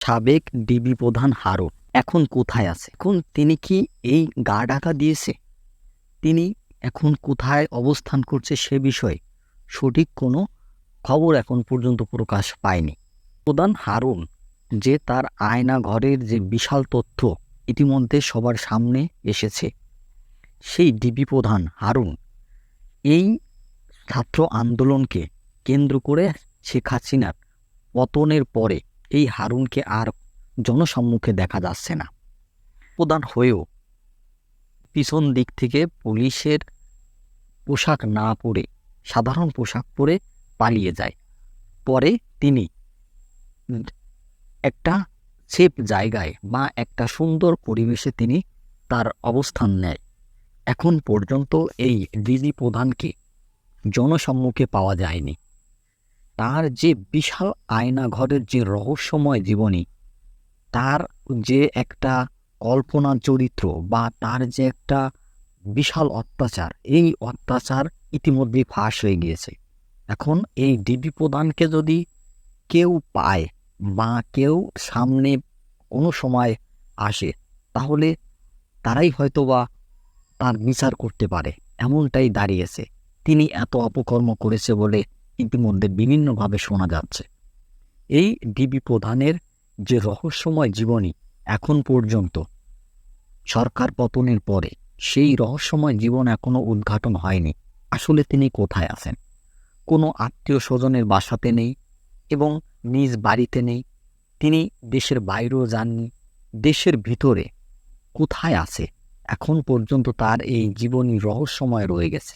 সাবেক ডিবি প্রধান হারুন এখন কোথায় আছে? এখন তিনি কি এই গা ঢাকা দিয়েছে? তিনি এখন কোথায় অবস্থান করছে সে বিষয়ে সঠিক কোনো খবর এখন পর্যন্ত প্রকাশ পায়নি। প্রধান হারুন যে তার আয়না ঘরের যে বিশাল তথ্য ইতিমধ্যে সবার সামনে এসেছে, সেই ডিবি প্রধান হারুন এই ছাত্র আন্দোলনকে কেন্দ্র করে শেখ হাসিনার পতনের পরে এই হারুনকে আর জনসম্মুখে দেখা যাচ্ছে না। প্রধান হয়েও পিছন দিক থেকে পুলিশের পোশাক না পরে সাধারণ পোশাক পরে পালিয়ে যায়। পরে তিনি একটা সেফ জায়গায় বা একটা সুন্দর পরিবেশে তিনি তার অবস্থান নেয়। এখন পর্যন্ত এই ডিবি প্রধানকে জনসম্মুখে পাওয়া যায়নি। তার যে বিশাল আয়নাঘরের যে রহস্যময় জীবনী, তার যে একটা কল্পনা চরিত্র বা তার যে একটা বিশাল অত্যাচার, এই অত্যাচার ইতিমধ্যেই ফাঁস হয়ে গিয়েছে। এখন এই ডিবি প্রধানকে যদি কেউ পায় বা কেউ সামনে কোনো সময় আসে, তাহলে তারাই হয়তোবা তার বিচার করতে পারে, এমনটাই দাঁড়িয়েছে। তিনি এত অপকর্ম করেছে বলে ইতিমধ্যে বিভিন্নভাবে শোনা যাচ্ছে। এই ডিবি প্রধানের যে রহস্যময় জীবনী এখন পর্যন্ত সরকার পতনের পরে সেই রহস্যময় জীবন এখনো উদ্ঘাটন হয়নি। আসলে তিনি কোথায় আছেন? কোনো আত্মীয় স্বজনের বাসাতে নেই এবং নিজ বাড়িতে নেই। তিনি দেশের বাইরেও যাননি। দেশের ভিতরে কোথায় আছে এখন পর্যন্ত তার এই জীবনী রহস্যময় রয়ে গেছে।